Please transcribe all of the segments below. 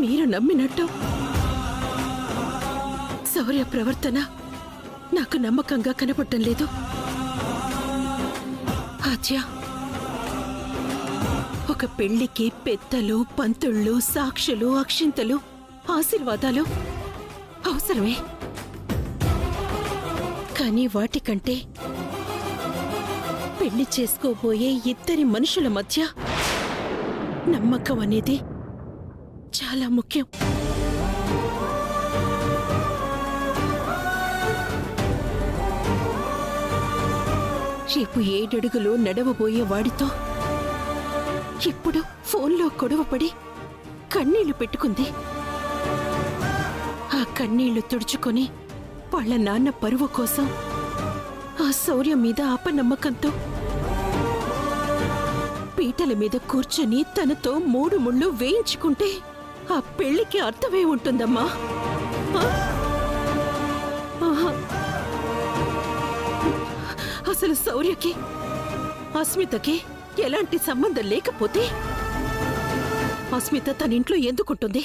మీరు నమ్మినట్టు శౌర్య ప్రవర్తన నాకు నమ్మకంగా కనపడటం లేదు. ఆద్య, ఒక పెళ్లికి పెద్దలు, పంతుళ్ళు, సాక్షులు, అక్షింతలు, ఆశీర్వాదాలు అవసరమే. కానీ వాటికంటే పెళ్లి చేసుకోబోయే ఇద్దరి మనుషుల మధ్య నమ్మకం అనేది చాలా ముఖ్యం. రేపు 7 అడుగులు నడవబోయే వాడితో ఇప్పుడు ఫోన్లో గొడవపడి కన్నీళ్లు పెట్టుకుంది. ఆ కన్నీళ్లు తుడుచుకొని వాళ్ళ నాన్న పరువు కోసం ఆ శౌర్య మీద అపనమ్మకంతో పీటల మీద కూర్చొని తనతో 3 ముళ్ళు వేయించుకుంటే ఆ పెళ్లికి అర్థమే ఉంటుందమ్మా. అసలు శౌర్యకి అస్మితకి ఎలాంటి సంబంధం లేకపోతే అస్మిత తన ఇంట్లో ఎందుకుంటుంది?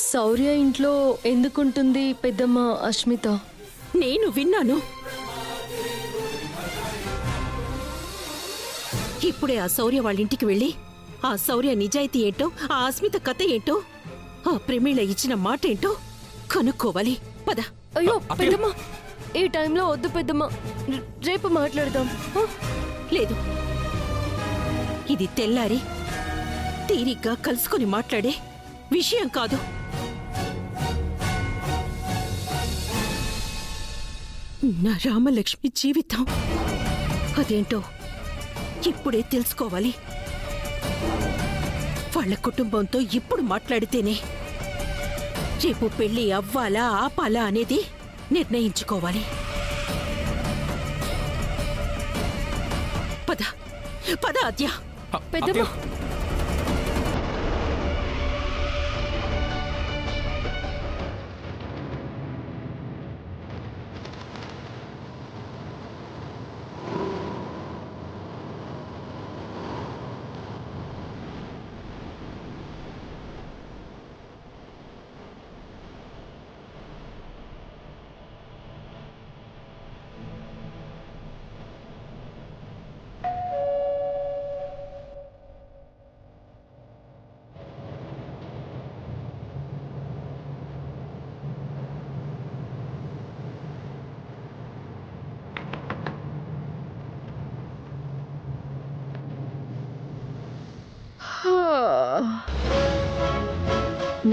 శౌర్య ఇంట్లో ఎందుకుంటుంది పెద్దమ్మ అస్మిత? నేను విన్నాను. ఇప్పుడే ఆ శౌర్య వాళ్ళ ఇంటికి వెళ్ళి ఆ శౌర్య నిజాయితీ ఏంటో, ఆ అస్మిత కథ ఏంటో, ఆ ప్రమీళ ఇచ్చిన మాట ఏంటో కనుక్కోవాలి. పద. అయ్యో పెద్దమ్మ, ఈ టైంలో వద్దు పెద్దమ్మ, రేపు మాట్లాడదాం. లేదు, ఇది తెల్లారి తీరిగ్గా కలుసుకొని మాట్లాడే విషయం కాదు. నా రామలక్ష్మి జీవితం అదేంటో ఇప్పుడే తెలుసుకోవాలి. వాళ్ళ కుటుంబంతో ఇప్పుడు మాట్లాడితేనే రేపు పెళ్లి అవ్వాలా ఆపాలా అనేది నిర్ణయించుకోవాలి. పద పద ఆద్య. పెద్దమ్మ,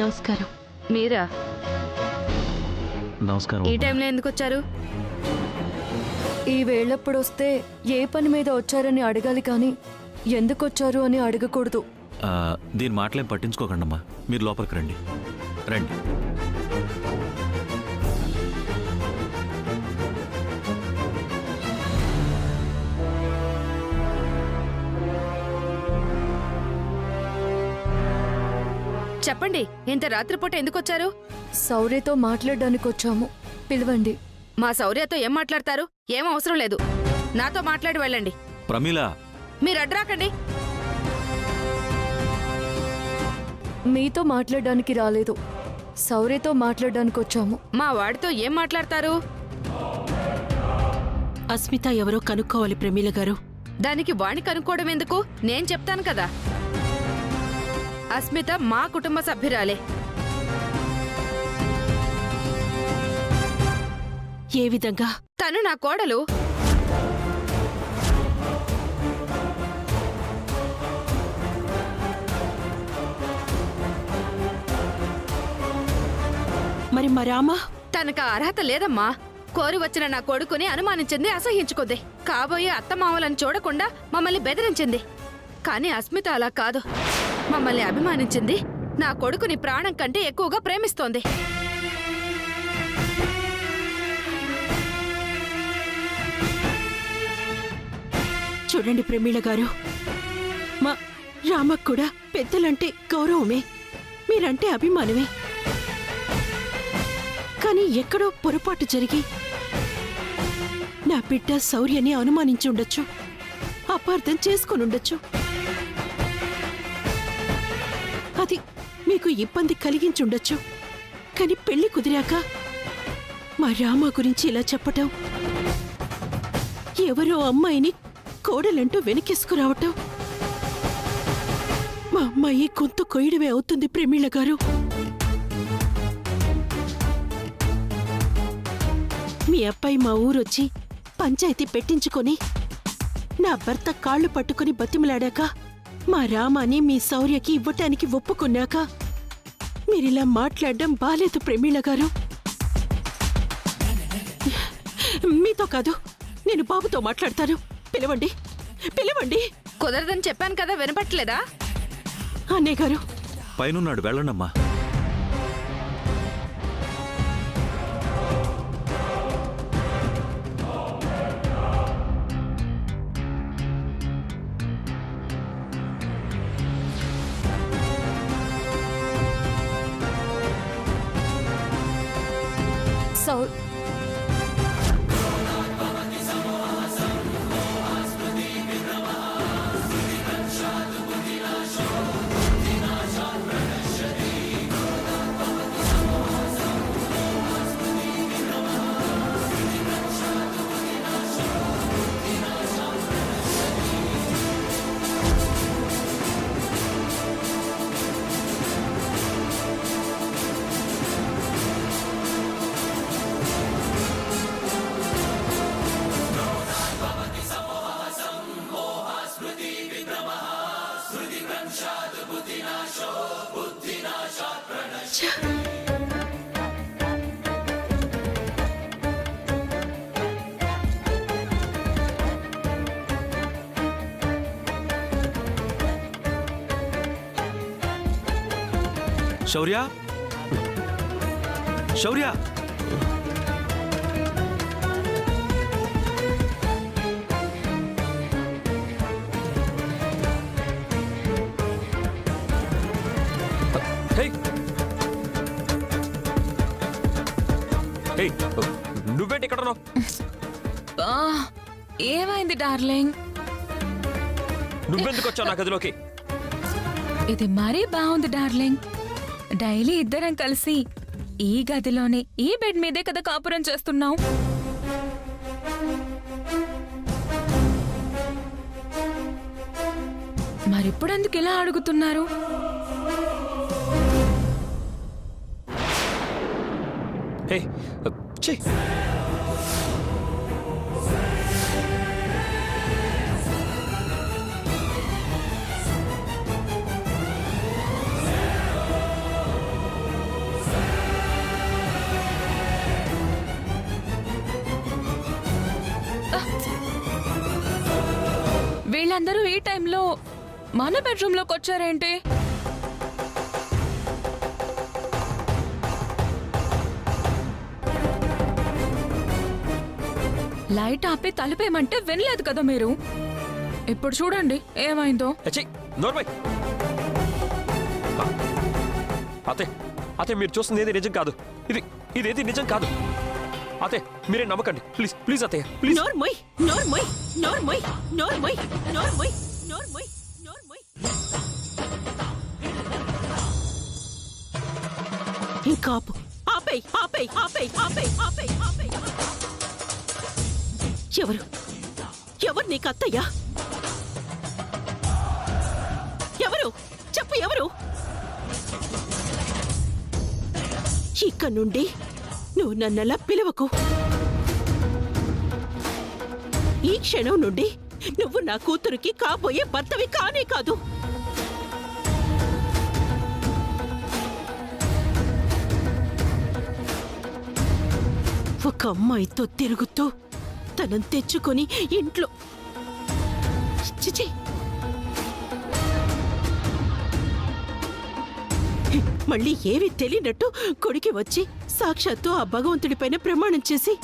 నమస్కారం. మీరా? నమస్కారం. ఈ టైంలో ఎందుకు వచ్చారు? ఈ వేళప్పుడు వస్తే ఏ పని మీద వచ్చారని అడగాలి కానీ ఎందుకు వచ్చారు అని అడగకూడదు. దీని మాటలేం పట్టించుకోకండమ్మా, మీరు లోపలికి రండి. రండి. చెప్పండి, ఇంత రాత్రిపూట ఎందుకు వచ్చారు? శౌర్యతో మాట్లాడడానికి వచ్చాము, పిలవండి. మా శౌర్యతో ఏం మాట్లాడతారు? ఏం అవసరం లేదు, నాతో మాట్లాడి వెళ్ళండి. ప్రమీల, మీరు అడ్రాకండి. మీతో మాట్లాడడానికి రాలేదు, శౌర్యతో మాట్లాడడానికి వచ్చాము. మా వాడితో ఏం మాట్లాడతారు? అస్మిత ఎవరో కనుక్కోవాలి ప్రమీల గారు. దానికి వాణ్ణి కనుక్కోవడం ఎందుకు? నేను చెప్తాను కదా. అస్మిత మా కుటుంబ సభ్యురాలే. ఏ విధంగా? తను నా కోడలు. మరి మా రామ? తనకు అర్హత లేదమ్మా. కోరి వచ్చిన నా కొడుకుని అనుమానించింది, అసహించుకుంది. కాబోయే అత్తమామలను చూడకుండా మమ్మల్ని బెదిరించింది. కానీ అస్మిత అలా కాదు. మమ్మల్ని అభిమానించింది, నా కొడుకుని ప్రాణం కంటే ఎక్కువగా ప్రేమిస్తోంది. చూడండి ప్రమీల గారు, మా రామకు కూడా పెద్దలంటే గౌరవమే, మీరంటే అభిమానమే. కానీ ఎక్కడో పొరపాటు జరిగి నా బిడ్డ శౌర్యని అనుమానించి ఉండొచ్చు, అపార్థం చేసుకొని ఉండొచ్చు. అది మీకు ఇబ్బంది కలిగించుండొచ్చు. కాని పెళ్లి కుదిరాక మా రామ గురించి ఇలా చెప్పటం, ఎవరో అమ్మాయిని కోడలంటూ వెనకేసుకురావటం, మా అమ్మాయి గొంతు కొయ్యడమే అవుతుంది ప్రమీళ గారు. మీ అబ్బాయి మా ఊరొచ్చి పంచాయతీ పెట్టించుకొని నా భర్త కాళ్ళు పట్టుకుని బతిమలాడాక మా రామాని మీ శౌర్యకి ఇవ్వటానికి ఒప్పుకున్నాక మీరిలా మాట్లాడడం బాలేదు ప్రమీళ గారు. మీతో కాదు, నేను బాబుతో మాట్లాడతాను. పిలవండి, పిలవండి. కుదరదని చెప్పాను కదా, వినపట్లేదా? అన్నయ్య గారు పైనున్నాడు, వెళ్ళండమ్మా. శౌర్య, శౌర్య, నువ్వేంటి ఇక్కడ ఉన్నావు? ఏమైంది డార్లింగ్? నువ్వెందుకు వచ్చావు నా గదిలోకి? ఇది మరీ బాగుంది డార్లింగ్. డైలీ ఇద్దరం కలిసి ఈ గదిలోనే ఈ బెడ్ మీదే కదా కాపురం చేస్తున్నాం. మరిప్పుడెందుకు ఇలా అడుగుతున్నారు? హే, ఛీ! వీళ్ళందరూ ఈ టైంలో మన బెడ్రూమ్ లోకి వచ్చారేంటి? లైట్ ఆపి తలుపేమంటే వినలేదు కదా మీరు. ఇప్పుడు చూడండి ఏమైందో. ఛీ, నోర్మై! అతే అతే మీరు చూస్తుంది ఏది నిజం కాదు. ఇదేది నిజం కాదు. అతే మీరే నమ్మకండి, ప్లీజ్ ప్లీజ్ అత్తయ్య, ప్లీజ్. నోర్మోయ్, నోర్మోయ్, నోర్మోయ్, నోర్మోయ్, నోర్మోయ్, నోర్మోయ్, నోర్మోయ్. ఇంకా ఆపు. ఆపేయ్, ఆపేయ్, ఆపేయ్, ఆపేయ్, ఆపేయ్, ఆపేయ్. ఎవరు ఎవరు నీకు అత్తయ్యా? ఎవరు చెప్పు, ఎవరు? ఇక నుండి నువ్వు నన్నలా పిలవకు. ఈ క్షణం నుండి నువ్వు నా కూతురికి కాబోయే భర్తవి కానే కాదు. ఒక అమ్మాయితో తిరుగుతూ తనను తెచ్చుకొని ఇంట్లో చిచి మళ్ళీ ఏమీ తెలియనట్టు కొడుకి వచ్చి సాక్షాత్తు ఆ భగవంతుడిపైన ప్రమాణం చేసి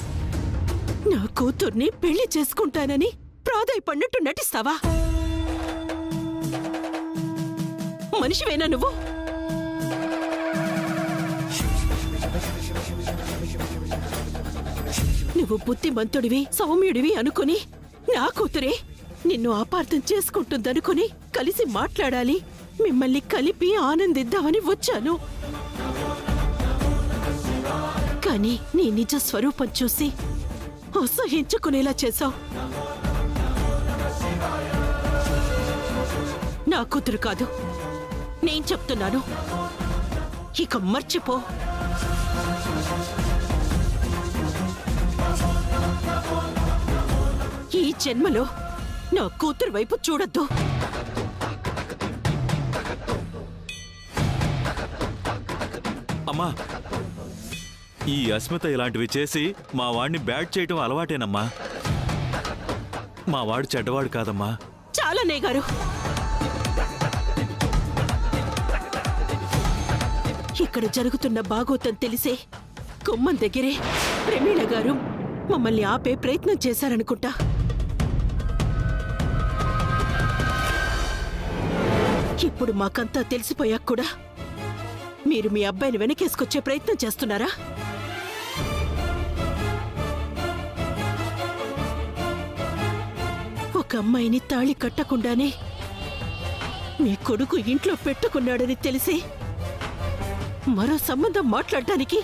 నా కూతుర్ని పెళ్లి చేసుకుంటానని ప్రాధాయపడినట్టు నటిస్తావా? మనిషివేనా నువ్వు? నువ్వు బుద్ధిమంతుడివి సౌమ్యుడివి అనుకుని నా కూతురే నిన్ను అపార్థం చేసుకుంటుందనుకుని కలిసి మాట్లాడాలి, మిమ్మల్ని కలిపి ఆనందిద్దామని వచ్చాను. కానీ నీ నిజ స్వరూపం చూసి అసహించుకునేలా చేశావు. నా కూతురు కాదు, నేను చెప్తున్నాను. ఇక మర్చిపో. ఈ జన్మలో నా కూతురు వైపు చూడొద్దు. అమ్మా, ఈ అస్మిత ఇలాంటివి చేసి మా వాడిని బ్యాడ్ చేయటం అలవాటేనమ్మా. మా వాడు చెడ్డవాడు కాదమ్మా. చాలనే గారు, ఇక్కడ జరుగుతున్న బాగోతం తెలిసే గుమ్మం దగ్గరే ప్రమీళ గారు మమ్మల్ని ఆపే ప్రయత్నం చేశారనుకుంటా. ఇప్పుడు మాకంతా తెలిసిపోయాక కూడా మీరు మీ అబ్బాయిని వెనకేసుకొచ్చే ప్రయత్నం చేస్తున్నారా? ఒక అమ్మాయిని తాళి కట్టకుండానే మీ కొడుకు ఇంట్లో పెట్టుకున్నాడని తెలిసి మరో సంబంధం మాట్లాడటానికి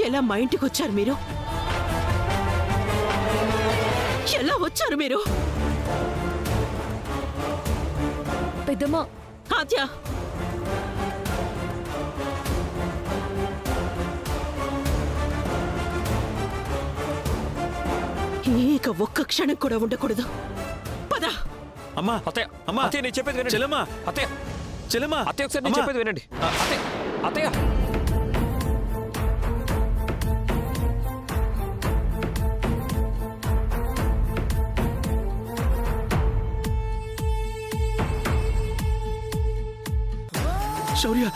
ఎలా మా ఇంటికి వచ్చారు మీరు? ఎలా వచ్చారు మీరు? పెద్దమ్మా, ఆద్య, ఇక ఒక్క క్షణం కూడా ఉండకూడదు. పద. అమ్మా, అత్తయ్య, అమ్మా, అత్తయ్య నేను చెప్పేది వినండి. చెల్లెమ్మా, అత్తయ్య, చెల్లెమ్మా, అత్తయ్య ఒకసారి నేను అమ్మా. చెప్పేది వినండి. అత్తయ్య, అత్తయ్య. శౌర్య,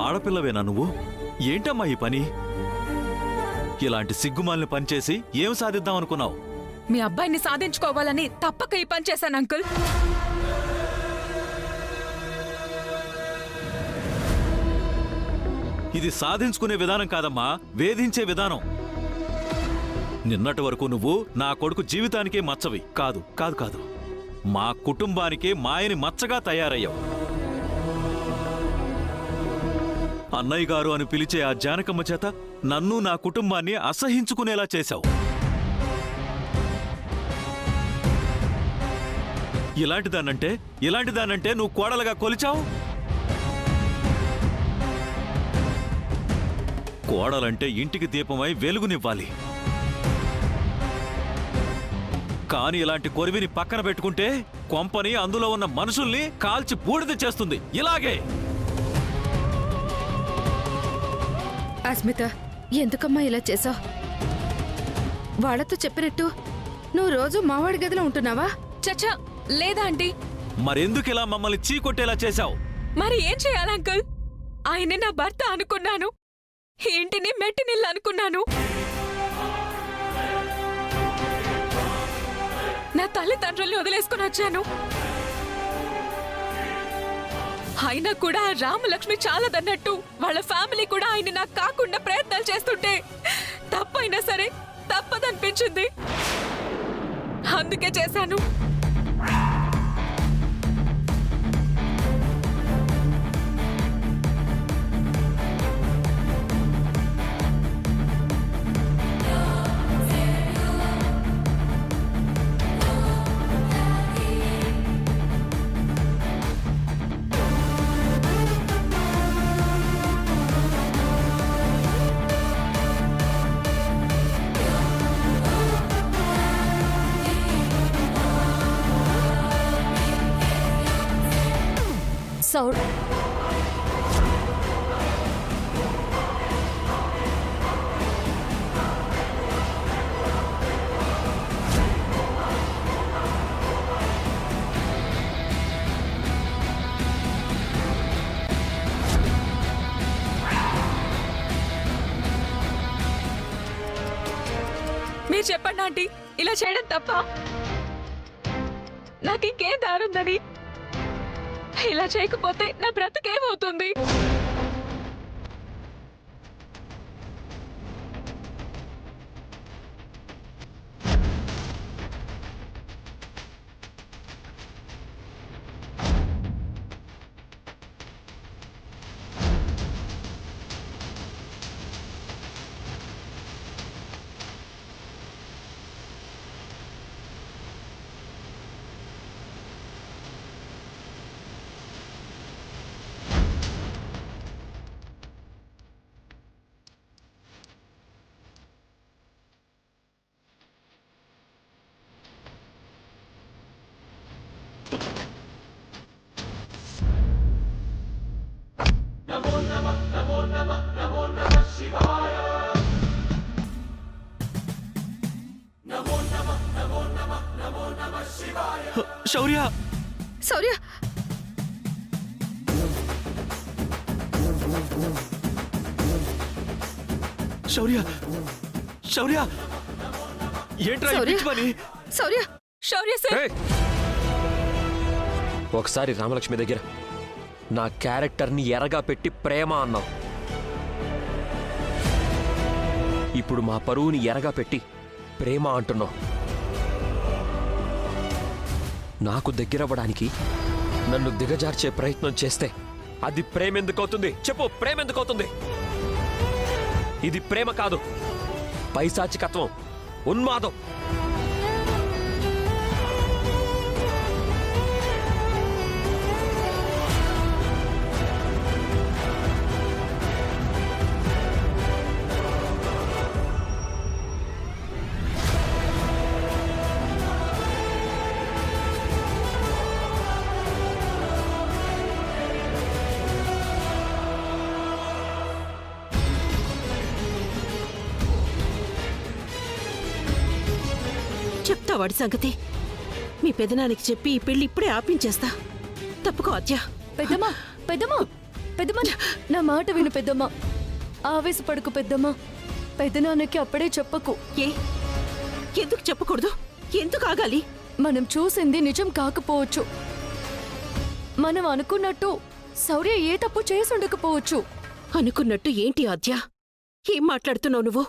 ఆడపిల్లవేనా నువ్వు? ఏంటమ్మా ఈ పని? ఇలాంటి సిగ్గుమాలిన పనిచేసి ఏం సాధిద్దామనుకున్నావు? మీ అబ్బాయిని సాధించుకోవాలని తప్పక ఈ పని చేశాను అంకుల్. ఇది సాధించుకునే విధానం కాదమ్మా, వేధించే విధానం. నిన్నటి వరకు నువ్వు నా కొడుకు జీవితానికే మచ్చవి కాదు కాదు కాదు మా కుటుంబానికే మాయని మచ్చగా తయారయ్యావు. అన్నయ్య గారు అని పిలిచే ఆ జానకమ్మ చేత నన్ను నా కుటుంబాన్ని అసహించుకునేలా చేశావు. ఇలాంటిదానంటే నువ్వు కోడలుగా కొలిచావు. కోడలంటే ఇంటికి దీపమై వెలుగునివ్వాలి. కాని ఇలాంటి కొరివిని పక్కన పెట్టుకుంటే కొంపని అందులో ఉన్న మనుషుల్ని కాల్చి బూడిద చేస్తుంది. ఇలాగే అస్మిత, ఎందుకమ్మా ఇలా చేసావు? వాళ్ళతో చెప్పినట్టు నువ్వు రోజు మావాడి గదిలో ఉంటున్నావా? చచ్చా, లేదా ఆంటీ. మరెందుకు ఇలా మమ్మల్ని చీకొట్టేలా చేశావు? మరి ఏం చేయాలి అంకుల్? ఆయనే నా భర్త అనుకున్నాను, ఈ ఇంటిని మెట్టినిల్లు అనుకున్నాను. నా తల్లిదండ్రుల్ని వదిలేసుకుని వచ్చాను. అయినా కూడా రామలక్ష్మి చాలదన్నట్టు వాళ్ళ ఫ్యామిలీ కూడా ఆయన నాకు కాకుండా ప్రయత్నాలు చేస్తుంటే తప్పైనా సరే తప్పదనిపించింది. అందుకే చేశాను. సౌర్ మీరు చెప్పండి ఆంటీ, ఇలా చేయడం తప్ప? నాకు ఇంకేం దారుందని? ఇలా చేయకపోతే నా బ్రతుకేమవుతుంది? శౌర్య, శౌర్య, శౌర్య, శౌర్య, ఏంట్రా ఈ శౌర్య. పిచ్చి పని? శౌర్య, శౌర్య సార్, ఏయ్! ఒకసారి రామలక్ష్మి దగ్గర నా క్యారెక్టర్ని ఎరగా పెట్టి ప్రేమ అన్నావు. ఇప్పుడు మా పరువుని ఎరగా పెట్టి ప్రేమ అంటున్నావు. నాకు దగ్గరవ్వడానికి నన్ను దిగజార్చే ప్రయత్నం చేస్తే అది ప్రేమ ఎందుకు అవుతుంది? చెప్పు, ప్రేమ ఎందుకు అవుతుంది? ఇది ప్రేమ కాదు, పైశాచికత్వం, ఉన్మాదం. చెప్తా వాడి సంగతి. మీ పెదనానికి చెప్పి ఈ పెళ్లి ఇప్పుడే ఆపించేస్తా. తప్పుకో ఆద్య. పెద్దమ్మా, పెద్దమ్మా, పెద్దమ్మా, నా మాట విను పెద్దమ్మా. ఆవేశపడకు పెద్దమ్మా. పెద్దనాన్నకి అప్పుడే చెప్పకు. ఏ ఎందుకు చెప్పకూడదు? ఎందుకు ఆగాలి? మనం చూసింది నిజం కాకపోవచ్చు. మనం అనుకున్నట్టు శౌర్య ఏ తప్పు చేసి ఉండకపోవచ్చు. అనుకున్నట్టు ఏంటి ఆద్య? ఏం మాట్లాడుతున్నావు నువ్వు?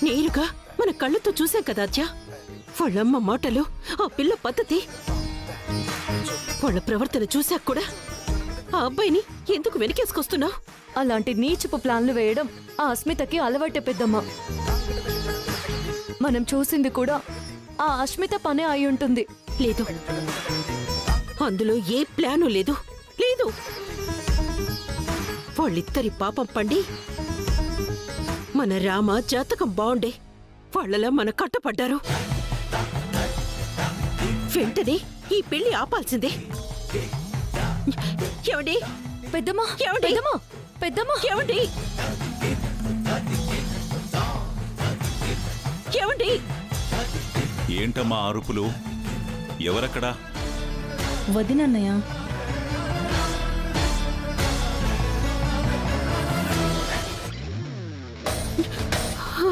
నేరుగా మన కళ్ళతో చూసాం కదా ఆద్య. వాళ్ళమ్మ మాటలు, ఆ పిల్ల పద్ధతి, వాళ్ళ ప్రవర్తన చూశాక కూడా ఆ అబ్బాయిని ఎందుకు వెనకేసుకొస్తున్నావు? అలాంటి నీచపు ప్లాన్లు వేయడం ఆ అస్మితకి అలవాటే పెద్దమ్మా. మనం చూసింది కూడా ఆ అస్మిత పనే అయి ఉంటుంది. లేదు, అందులో ఏ ప్లాను లేదు. లేదు, వాళ్ళిద్దరి పాపం పండి మన రామ జాతకం బాగుండే వాళ్ళలా మన కట్టపడ్డారు. వెంటనే ఈ పెళ్లి ఆపాల్సిందే. ఏమండి? పెద్దమ్మా, ఏమండి? పెద్దమ్మా, పెద్దమ్మా, ఏమండి? ఏమండి? ఏంటమ్మా అరుపులు? ఎవరక్కడా? వదినన్నయ్య.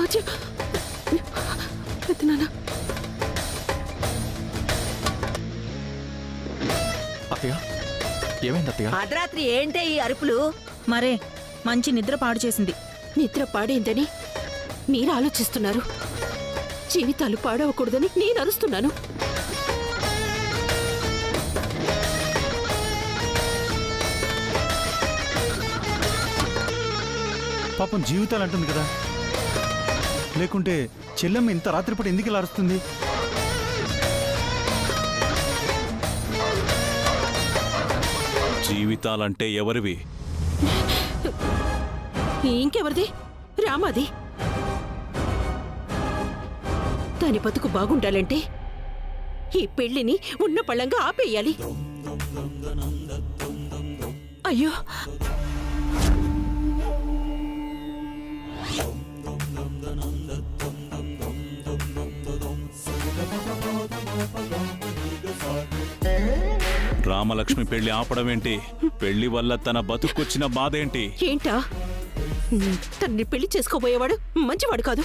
ఆద్య, పెద్దనాన్న. అత్తయ్య, ఏమైంది అత్తయ్య? అర్ధరాత్రి ఏంటే ఈ అరుపులు? మరే మంచి నిద్ర పాడు చేసింది. నిద్ర పాడైందని మీరు ఆలోచిస్తున్నారు. జీవితాలు పాడవకూడదని నేను అరుస్తున్నాను. పాపం జీవితాలు అంటుంది కదా. లేకుంటే చెల్లెమ్మ ఇంత రాత్రిపూట ఎందుకు ఇలా అరుస్తుంది? జీవితాలంటే ఎవరివి? ఇంకెవరిది? రామాది. దాని బతుకు బాగుండాలంటే ఈ పెళ్లిని ఉన్న పళ్ళంగా ఆపేయాలి. అయ్యో, రామలక్ష్మి పెళ్లి ఆపడమేంటి? పెళ్లి వల్ల తన బతుకొచ్చిన బాధేంటి? ఏంటా? తన్ని పెళ్లి చేసుకోబోయేవాడు మంచివాడు కాదు.